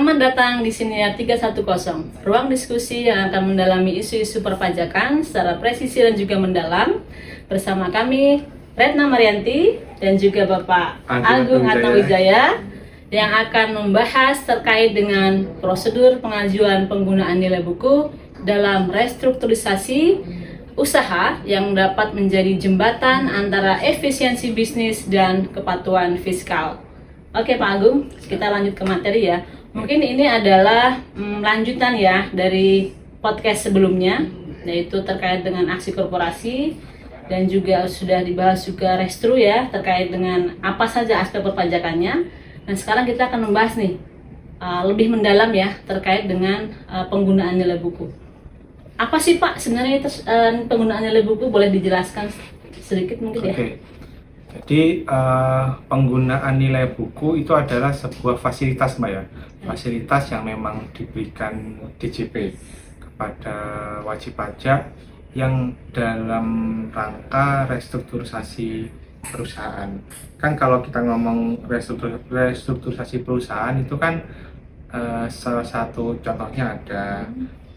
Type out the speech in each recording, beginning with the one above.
Selamat datang di Siniar 310, ruang diskusi yang akan mendalami isu-isu perpajakan secara presisi dan juga mendalam. Bersama kami, Retna Marianti dan juga Bapak Agung Atmawijaya yang akan membahas terkait dengan prosedur pengajuan penggunaan nilai buku dalam restrukturisasi usaha yang dapat menjadi jembatan antara efisiensi bisnis dan kepatuhan fiskal. Oke Pak Agung, kita lanjut ke materi ya. Mungkin ini adalah lanjutan ya dari podcast sebelumnya, yaitu terkait dengan aksi korporasi dan juga sudah dibahas juga restru ya, terkait dengan apa saja aspek perpajakannya. Dan sekarang kita akan membahas nih lebih mendalam ya terkait dengan penggunaan nilai buku. Apa sih Pak sebenarnya penggunaan nilai buku, boleh dijelaskan sedikit mungkin ya? Jadi penggunaan nilai buku itu adalah sebuah fasilitas Mbak ya, fasilitas yang memang diberikan DJP kepada wajib pajak yang dalam rangka restrukturisasi perusahaan. Kan kalau kita ngomong restrukturisasi perusahaan itu kan salah satu contohnya ada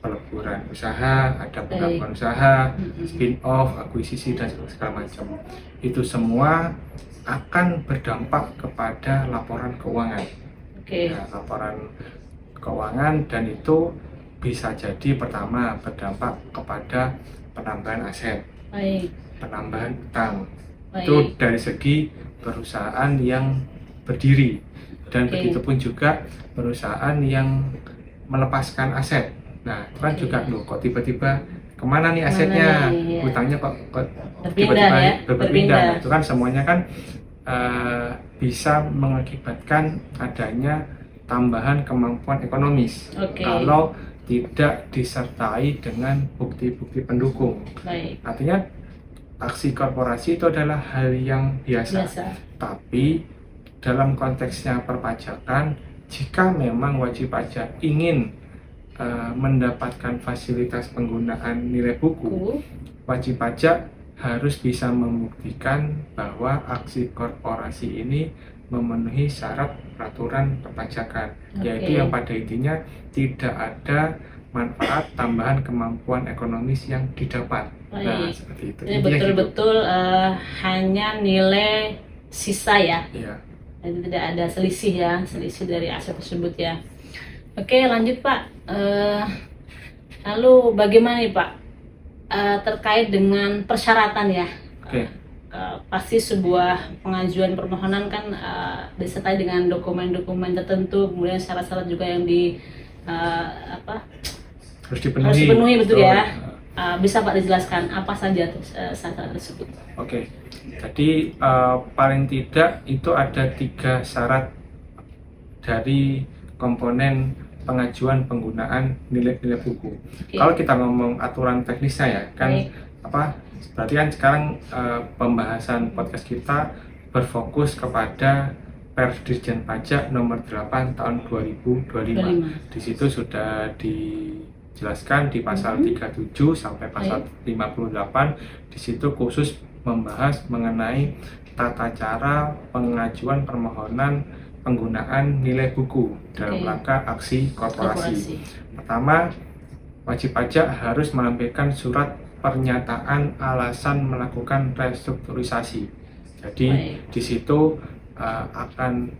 peleburan usaha, ada penggabungan usaha, spin-off, akuisisi dan segala macam. Itu semua akan berdampak kepada laporan keuangan. Nah, laporan keuangan, dan itu bisa jadi pertama berdampak kepada penambahan aset, penambahan utang. Itu dari segi perusahaan yang berdiri, dan begitupun juga perusahaan yang melepaskan aset. Nah, itu kan juga loh, kok tiba-tiba kemana nih asetnya, utangnya kok tiba-tiba berpindah. Nah, itu kan semuanya kan bisa mengakibatkan adanya tambahan kemampuan ekonomis kalau tidak disertai dengan bukti-bukti pendukung. Artinya aksi korporasi itu adalah hal yang biasa. Tapi dalam konteksnya perpajakan, jika memang wajib pajak ingin mendapatkan fasilitas penggunaan nilai buku, wajib pajak harus bisa membuktikan bahwa aksi korporasi ini memenuhi syarat peraturan perpajakan, yaitu yang pada intinya tidak ada manfaat tambahan kemampuan ekonomis yang didapat. Nah, seperti itu. Jadi betul-betul hanya nilai sisa ya. Jadi tidak ada selisih ya, selisih dari aset tersebut ya. Oke, lanjut Pak. Lalu bagaimana nih Pak terkait dengan persyaratan ya? Pasti sebuah pengajuan permohonan kan disertai dengan dokumen-dokumen tertentu, kemudian syarat-syarat juga yang harus dipenuhi, betul ya. Bisa Pak dijelaskan apa saja syarat tersebut? Oke, jadi paling tidak itu ada 3 syarat dari komponen pengajuan penggunaan nilai-nilai buku. Kalau kita ngomong aturan teknisnya ya, kan berarti kan sekarang pembahasan podcast kita berfokus kepada Perda Dirjen Pajak nomor 8 tahun 2025. Di situ sudah dijelaskan di pasal 37 sampai pasal 58. Di situ khusus membahas mengenai tata cara pengajuan permohonan penggunaan nilai buku dalam rangka aksi korporasi. Pertama, wajib pajak harus menampilkan surat pernyataan alasan melakukan restrukturisasi. Jadi di situ akan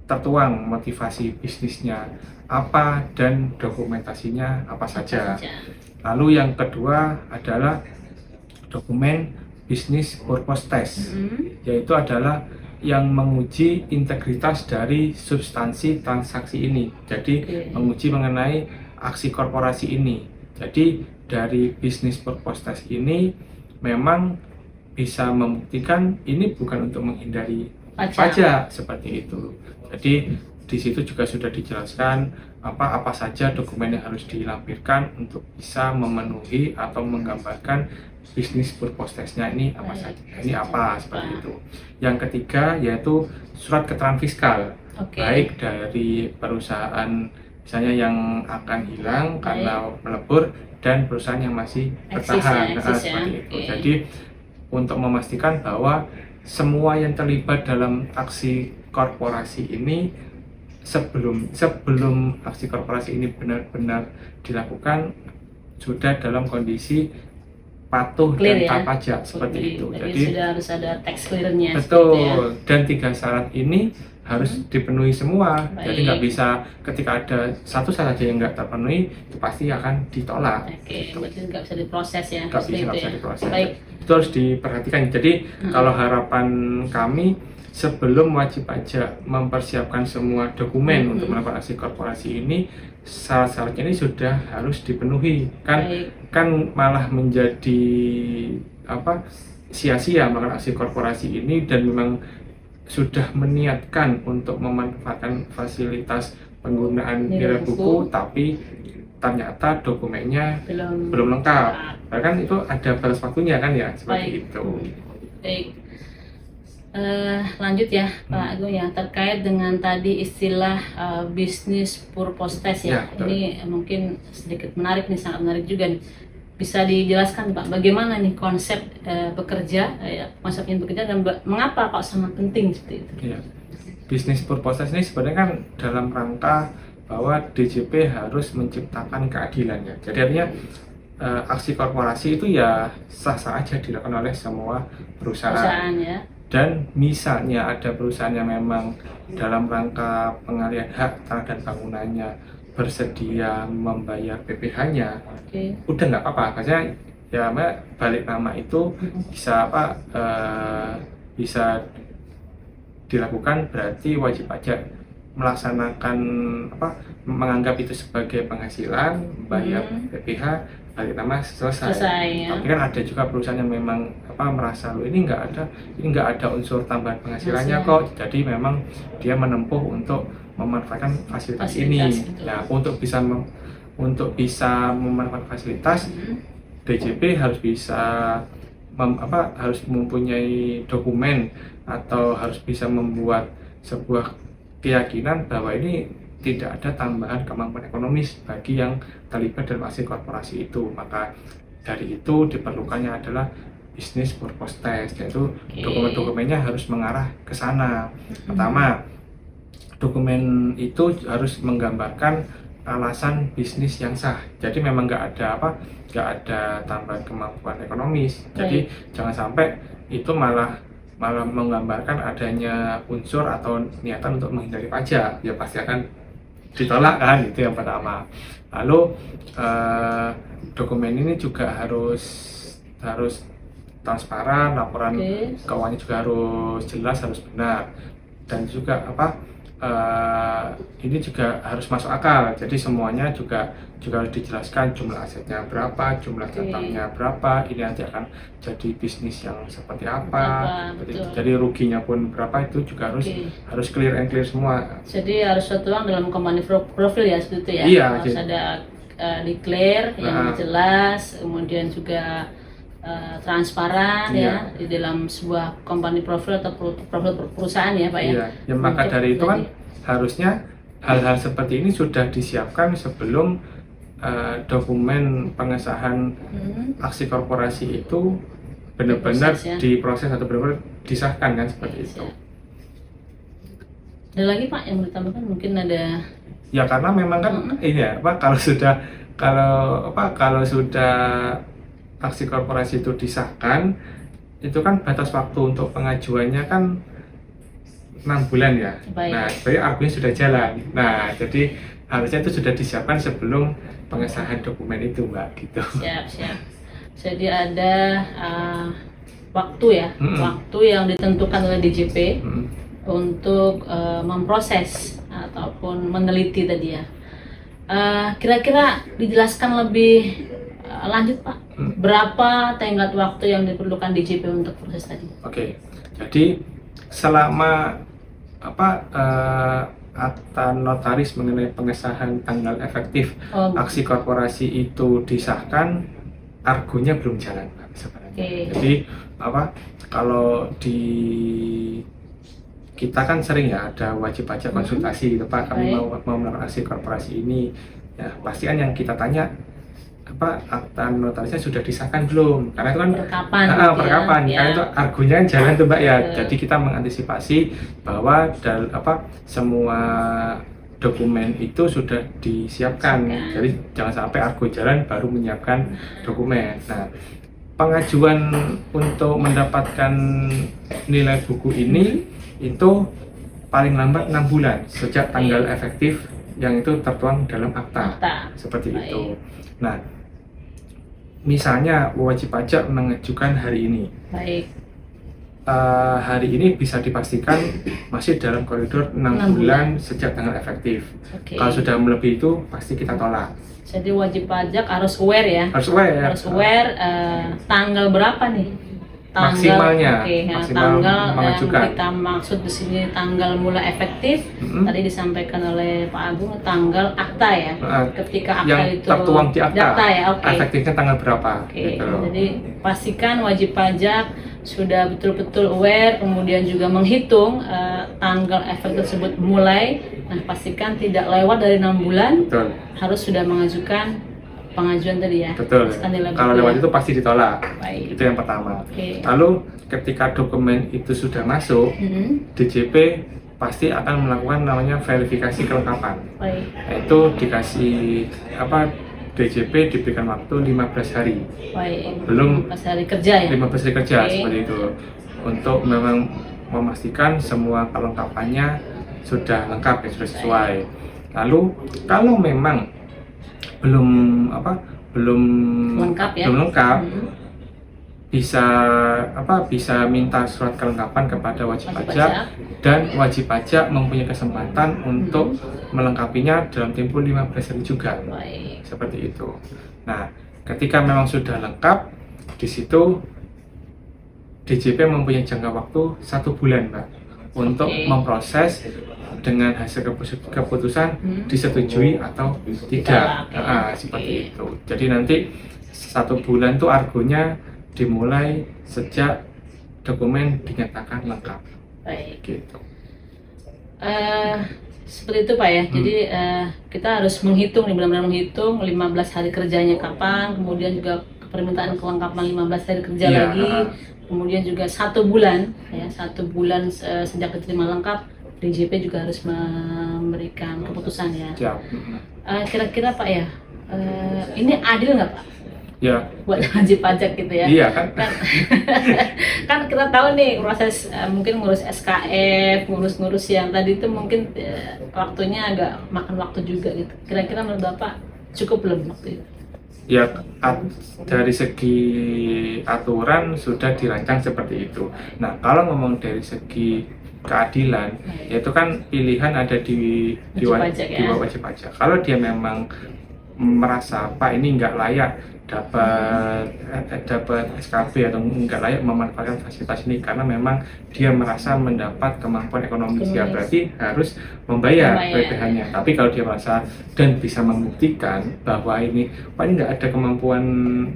tertuang motivasi bisnisnya apa dan dokumentasinya apa saja. Lalu yang kedua adalah dokumen business purpose test, yaitu adalah yang menguji integritas dari substansi transaksi ini. Jadi menguji mengenai aksi korporasi ini. Jadi dari business purpose test ini memang bisa membuktikan ini bukan untuk menghindari pajak seperti itu. Jadi di situ juga sudah dijelaskan apa saja dokumen yang harus dilampirkan untuk bisa memenuhi atau menggambarkan bisnis purpose test-nya ini apa saja. Ini apa seperti itu. Yang ketiga yaitu surat keterangan fiskal, baik dari perusahaan misalnya yang akan hilang karena melebur dan perusahaan yang masih bertahan seperti itu. Jadi untuk memastikan bahwa semua yang terlibat dalam aksi korporasi ini sebelum aksi korporasi ini benar-benar dilakukan sudah dalam kondisi patuh Clear dan ya? taat pajak seperti itu. Jadi sudah harus ada tax clearnya. Betul. Ya? Dan 3 syarat ini harus dipenuhi semua. Baik. Jadi nggak bisa ketika ada satu saja yang nggak terpenuhi itu pasti akan ditolak. Oke, berarti nggak bisa diproses ya? Nggak bisa ya? diproses. Baik. Itu harus diperhatikan. Jadi kalau harapan kami sebelum wajib pajak mempersiapkan semua dokumen untuk melakukan aksi korporasi ini, syarat-syaratnya ini sudah harus dipenuhi. Kan malah menjadi sia-sia melakukan aksi korporasi ini dan memang sudah meniatkan untuk memanfaatkan fasilitas penggunaan nilai buku, tapi ternyata dokumennya belum lengkap. Bahkan itu ada batas waktunya kan ya, seperti itu. Baik. Lanjut ya Pak Agung ya, terkait dengan tadi istilah business purpose test ya. Ini mungkin sedikit menarik nih, sangat menarik juga nih. Bisa dijelaskan Pak, bagaimana nih konsep bekerja, konsepnya bekerja dan mengapa kok sangat penting seperti itu? Ya. Business purpose test ini sebenarnya kan dalam rangka bahwa DJP harus menciptakan keadilan ya. Jadi artinya aksi korporasi itu ya sah-sah aja dilakukan oleh semua perusahaan ya. Dan misalnya ada perusahaan yang memang dalam rangka pengalihan hak tanah dan bangunannya bersedia membayar PPh-nya, udah nggak apa-apa. Maksudnya ya balik nama itu bisa bisa dilakukan, berarti wajib pajak melaksanakan menganggap itu sebagai penghasilan, bayar PPh, balik nama selesai ya. Tapi kan ada juga perusahaan yang memang merasa ini nggak ada unsur tambahan penghasilannya kok, jadi memang dia menempuh untuk memanfaatkan fasilitas ini. Nah, untuk bisa memanfaatkan fasilitas, DJP harus bisa harus mempunyai dokumen atau harus bisa membuat sebuah keyakinan bahwa ini tidak ada tambahan kemampuan ekonomis bagi yang terlibat dalam aksi korporasi itu. Maka dari itu diperlukannya adalah business purpose test, yaitu dokumen-dokumennya harus mengarah ke sana. Pertama, dokumen itu harus menggambarkan alasan bisnis yang sah. Jadi memang nggak ada tambahan kemampuan ekonomis. Jadi jangan sampai itu malah menggambarkan adanya unsur atau niatan untuk menghindari pajak. Ya pasti akan ditolak kan, itu yang pertama. Lalu dokumen ini juga harus transparan, laporan keuangannya juga harus jelas, harus benar, dan juga ini juga harus masuk akal. Jadi semuanya juga harus dijelaskan, jumlah asetnya berapa, jumlah jatahnya berapa, ini nanti akan jadi bisnis yang seperti apa. Jadi ruginya pun berapa, itu juga harus clear and clear semua. Jadi harus tertuang dalam company profil ya, seperti itu ya. Iya, harus ada declare yang jelas, kemudian juga transparan ya di dalam sebuah company profile atau profil perusahaan ya Pak ya. Iya, ya maka dari itu kan harusnya hal-hal seperti ini sudah disiapkan sebelum dokumen pengesahan aksi korporasi itu benar-benar diproses atau benar-benar disahkan kan, seperti itu. Ada lagi Pak yang mau ditambahkan, mungkin ada? Ya karena memang kan ini ya kalau sudah aksi korporasi itu disahkan, itu kan batas waktu untuk pengajuannya kan 6 bulan ya. Nah, sebenarnya argumennya sudah jalan. Nah, jadi harusnya itu sudah disiapkan sebelum pengesahan dokumen itu, Mbak, gitu. Siap. Jadi ada waktu ya, waktu yang ditentukan oleh DJP untuk memproses ataupun meneliti tadi ya. Kira-kira dijelaskan lebih lanjut Pak, berapa tenggat waktu yang diperlukan DJP untuk proses tadi? Oke, jadi selama akta notaris mengenai pengesahan tanggal efektif aksi korporasi itu disahkan, argonya belum jalan Pak, sebenarnya. Jadi kalau di kita kan sering ya ada wajib pajak konsultasi gitu Pak, kami mau melakukan aksi korporasi ini, ya pasti kan yang kita tanya akta notarisnya sudah disahkan belum, karena itu kan perkapan ya. Karena itu argonya kan jalan tuh Mbak ya. Jadi kita mengantisipasi bahwa semua dokumen itu sudah disiapkan. Jadi jangan sampai argo jalan baru menyiapkan dokumen. Nah, pengajuan untuk mendapatkan nilai buku ini itu paling lambat 6 bulan sejak tanggal efektif yang itu tertuang dalam akta. Seperti itu. Nah, misalnya wajib pajak mengajukan hari ini. Hari ini bisa dipastikan masih dalam koridor 6 bulan sejak tanggal efektif. Kalau sudah melebihi itu pasti kita tolak. Jadi wajib pajak harus aware ya. Harus aware. Tanggal berapa nih? Maksimalnya. Maksimal tanggal mengajukan. Yang kita maksud di sini tanggal mulai efektif. Tadi disampaikan oleh Pak Agung tanggal akta ya. Ketika akta yang itu tertuang di akta. Ya, efektifnya tanggal berapa? Gitu. Jadi pastikan wajib pajak sudah betul-betul aware, kemudian juga menghitung tanggal efek tersebut mulai. Nah, pastikan tidak lewat dari 6 bulan. Betul. Harus sudah mengajukan pengajuan tadi ya. Betul. Kalau lewat itu pasti ditolak. Itu yang pertama. Lalu ketika dokumen itu sudah masuk, DJP pasti akan melakukan namanya verifikasi kelengkapan. Itu dikasih DJP diberikan waktu 15 hari. Belum 15 hari kerja ya. 15 hari kerja seperti itu. Untuk memang memastikan semua kelengkapannya sudah lengkap sudah sesuai. Lalu kalau memang belum lengkap bisa minta surat kelengkapan kepada wajib pajak dan wajib pajak mempunyai kesempatan untuk melengkapinya dalam tempo 15 hari juga. Seperti itu. Nah, ketika memang sudah lengkap, di situ DJP mempunyai jangka waktu 1 bulan, Mbak, untuk memproses dengan hasil keputusan disetujui atau tidak. Seperti itu. Jadi nanti 1 bulan itu argonya dimulai sejak dokumen dinyatakan lengkap. Gitu. Seperti itu Pak ya. Jadi kita harus menghitung nih, benar-benar menghitung 15 hari kerjanya kapan, kemudian juga permintaan kelengkapan 15 hari kerja lagi, kemudian juga 1 bulan ya, 1 bulan sejak diterima lengkap, DJP juga harus memberikan keputusan ya. Kira-kira Pak ya, ini adil nggak Pak? Ya. Buat wajib pajak gitu ya. Iya kan. Kan kita tahu nih proses mungkin ngurus SKF, ngurus yang tadi itu mungkin waktunya agak makan waktu juga gitu. Kira-kira menurut Bapak cukup belum waktu itu? Ya, dari segi aturan sudah dirancang seperti itu. Nah, kalau ngomong dari segi keadilan, yaitu kan pilihan ada di wajib pajak. Kalau dia memang merasa Pak ini nggak layak dapat SKB atau nggak layak memanfaatkan fasilitas ini karena memang dia merasa mendapat kemampuan ekonomi, dia berarti harus membayar PPh-nya. Tapi kalau dia merasa dan bisa membuktikan bahwa ini Pak ini nggak ada kemampuan,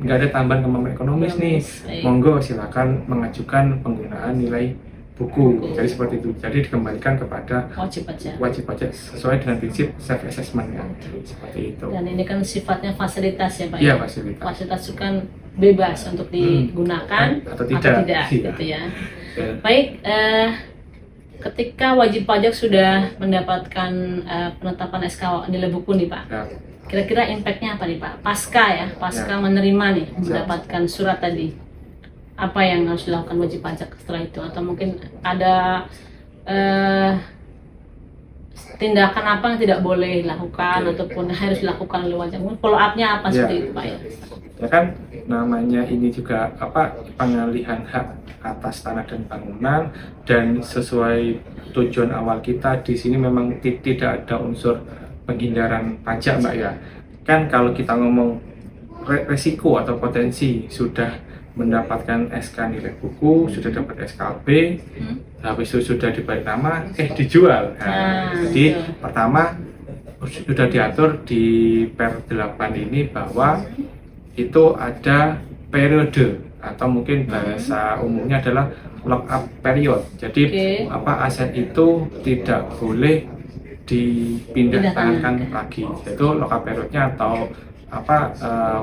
nggak ada tambahan kemampuan ekonomis nih, monggo silakan mengajukan penggunaan nilai buku. Jadi seperti itu. Jadi dikembalikan kepada wajib pajak sesuai dengan prinsip self assessment kan. Seperti itu. Dan ini kan sifatnya fasilitas ya Pak. Iya, fasilitas. Fasilitas itu kan bebas untuk digunakan atau tidak gitu ya. Baik, ketika wajib pajak sudah mendapatkan penetapan SK nilai buku nih Pak. Kira-kira impact-nya apa nih Pak? Pasca menerima nih mendapatkan surat tadi. Apa yang harus dilakukan wajib pajak setelah itu, atau mungkin ada tindakan apa yang tidak boleh dilakukan ataupun harus dilakukan oleh wajib, follow up-nya apa seperti itu Pak ya? Ya kan namanya ini juga pengalihan hak atas tanah dan bangunan, dan sesuai tujuan awal kita di sini memang tidak ada unsur penghindaran pajak Mbak ya. Kan kalau kita ngomong resiko atau potensi sudah mendapatkan SK nilai buku, sudah dapat SKB, habis itu sudah dibalik nama, dijual. Jadi pertama sudah diatur di Per 8 ini bahwa itu ada periode atau mungkin bahasa umumnya adalah lock up period. Jadi aset itu tidak boleh dipindah tangankan lagi. Yaitu lock up periodnya atau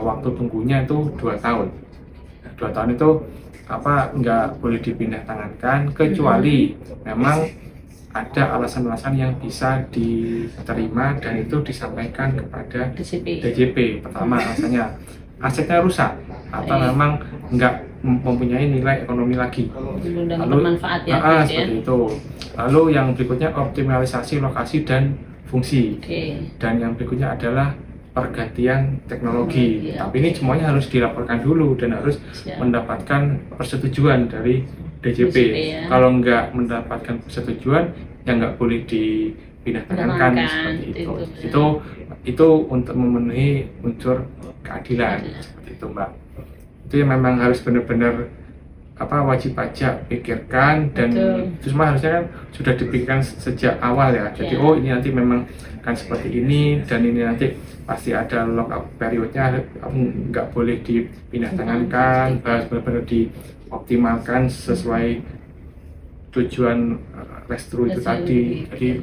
waktu tunggunya itu 2 tahun. 2 tahun itu nggak boleh dipindah tangankan kecuali memang ada alasan-alasan yang bisa diterima dan itu disampaikan kepada DJP. Pertama, alasannya asetnya rusak atau Baik. memang nggak mempunyai nilai ekonomi lagi. Belum bermanfaat ya. Seperti itu. Lalu yang berikutnya optimalisasi lokasi dan fungsi. Oke. Dan yang berikutnya adalah pergantian teknologi. Tapi ini semuanya harus dilaporkan dulu dan harus mendapatkan persetujuan dari DJP. Ya. Kalau nggak mendapatkan persetujuan, ya nggak boleh dipindah tangankan seperti itu. Itu untuk memenuhi unsur keadilan seperti itu, Mbak. Itu yang memang harus benar-benar wajib pajak pikirkan, dan itu semua harusnya kan sudah dipikirkan sejak awal ya. Jadi oh ini nanti memang kan seperti ini, dan ini nanti pasti ada lockout periodnya, nggak boleh dipindah tangankan, harus benar-benar dioptimalkan sesuai tujuan restru itu tadi. Jadi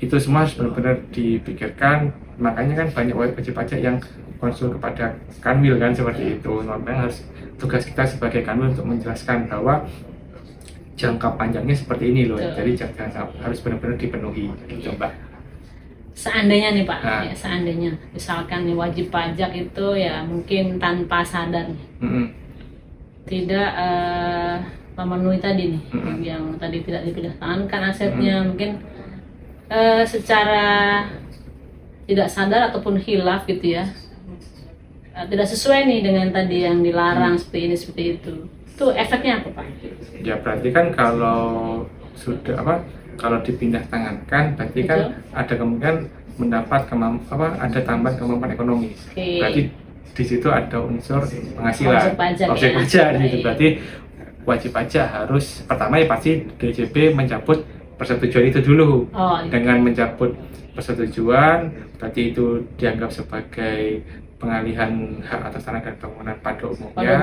itu semua harus benar-benar dipikirkan. Makanya kan banyak wajib pajak yang konsul kepada Kanwil kan seperti itu. Memang harus tugas kita sebagai Kanwil untuk menjelaskan bahwa jangka panjangnya seperti ini loh. Jadi jangan harus benar-benar dipenuhi. Coba. Seandainya nih Pak, ya, seandainya misalkan nih wajib pajak itu ya mungkin tanpa sadar tidak memenuhi tadi nih yang tadi tidak dipindah tangankan asetnya, mungkin secara tidak sadar ataupun hilaf gitu ya, tidak sesuai nih dengan tadi yang dilarang seperti ini seperti itu efeknya apa Pak? Ya berarti kan kalau sudah kalau dipindah tangankan berarti kan ada kemungkinan mendapat ada tambahan kemampuan ekonomi. Berarti di situ ada unsur penghasilan, objek pajak gitu. Berarti wajib pajak harus pertama ya pasti DJP mencabut persetujuan itu dulu. Dengan mencabut persetujuan berarti itu dianggap sebagai pengalihan hak atas tanah dan bangunan pada umumnya,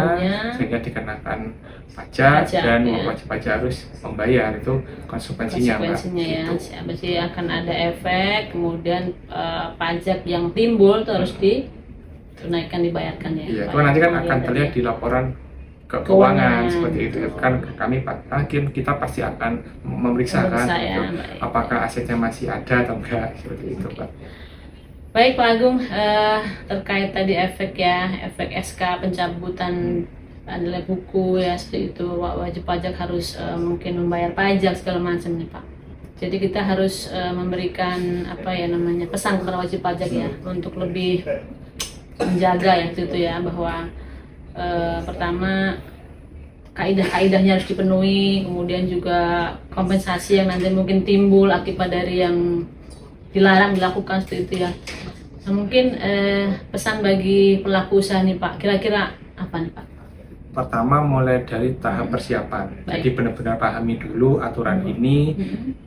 sehingga dikenakan pajak dan wajib pajak harus membayar. Itu konsekuensinya ya. Berarti akan ada efek, kemudian pajak yang timbul itu harus ditunaikan, dibayarkan ya. Iya, itu nanti kan akan terlihat di laporan keuangan seperti itu kan. Kita pasti akan memeriksa kan apakah asetnya masih ada atau enggak seperti itu Pak. Baik Pak Agung, terkait tadi efek SK pencabutan nilai buku ya seperti itu, wajib pajak harus mungkin membayar pajak segala macam nih Pak. Jadi kita harus memberikan pesan kepada wajib pajak ya untuk lebih menjaga ya itu ya, bahwa pertama kaidah-kaidahnya harus dipenuhi, kemudian juga kompensasi yang nanti mungkin timbul akibat dari yang dilarang dilakukan seperti itu ya. Nah, mungkin pesan bagi pelaku usaha nih Pak, kira-kira apa nih Pak? Pertama mulai dari tahap persiapan. Jadi benar-benar pahami dulu aturan ini,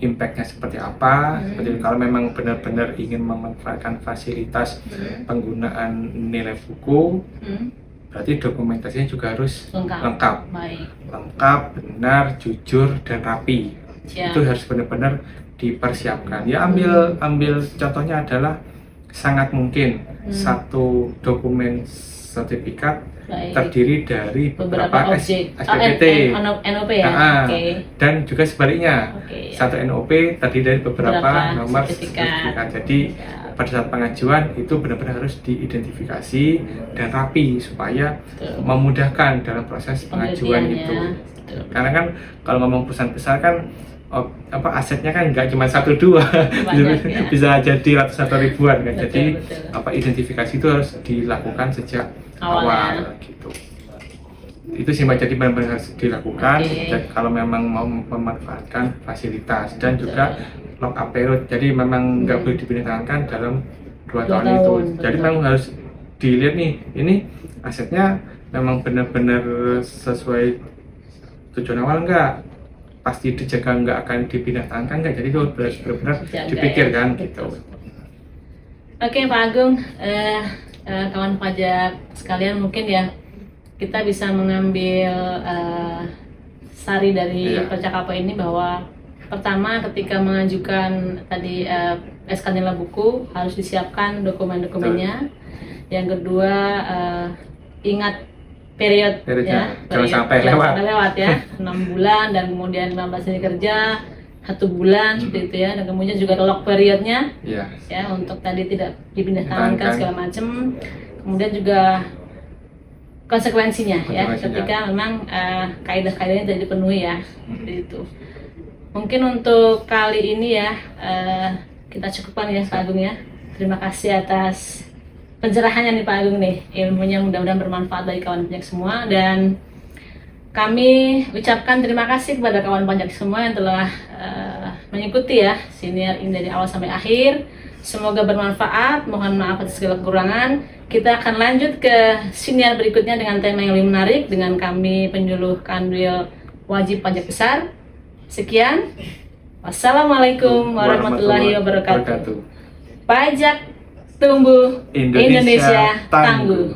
impactnya seperti apa. Seperti kalau memang benar-benar ingin memanfaatkan fasilitas penggunaan nilai buku, berarti dokumentasinya juga harus lengkap, benar, jujur, dan rapi. Itu harus benar-benar dipersiapkan. Ya ambil contohnya adalah sangat mungkin satu dokumen sertifikat terdiri dari beberapa SPPT, NOP ya. Dan juga sebaliknya satu NOP terdiri dari beberapa nomor sertifikat. Jadi pada saat pengajuan itu benar-benar harus diidentifikasi dan rapi supaya memudahkan dalam proses pengajuan itu. Karena kan kalau ngomong perusahaan besar kan asetnya kan nggak cuma 1-2, bisa jadi ratusan atau ribuan kan. Jadi identifikasi itu harus dilakukan sejak awal gitu. Itu sih Mbak, jadi benar-benar harus dilakukan. Dan kalau memang mau memanfaatkan fasilitas dan juga lock up period, jadi memang nggak boleh dipindahkan dalam 2 tahun itu. Jadi memang harus dilihat nih, ini asetnya memang benar-benar sesuai tujuan awal nggak, pasti dijaga, nggak akan dipindah tangankan nggak. Jadi itu benar-benar dipikirkan gitu. Oke Pak Agung, kawan pajak sekalian, mungkin ya kita bisa mengambil sari dari percakapan ini bahwa pertama ketika mengajukan tadi SK nilai buku harus disiapkan dokumen-dokumennya. Yang kedua ingat periodnya, jangan sampai lewat ya, 6 bulan dan kemudian 15 hari kerja, 1 bulan seperti itu ya, dan kemudian juga lock periodnya Ya. ya, untuk tadi tidak dipindah tangankan segala macam. Kemudian juga konsekuensinya ya, ketika memang kaidah-kaidahnya tidak dipenuhi ya, seperti itu. Mungkin untuk kali ini ya kita cukupkan ya Pak Agung ya. Terima kasih atas pencerahannya nih Pak Agung nih, ilmunya mudah-mudahan bermanfaat bagi kawan pajak semua, dan kami ucapkan terima kasih kepada kawan pajak semua yang telah mengikuti ya siniar ini dari awal sampai akhir. Semoga bermanfaat, mohon maaf atas segala kekurangan. Kita akan lanjut ke siniar berikutnya dengan tema yang lebih menarik dengan kami penyuluh Kanwil Wajib Pajak Besar. Sekian, wassalamualaikum warahmatullahi wabarakatuh. Pajak tumbuh, Indonesia tangguh.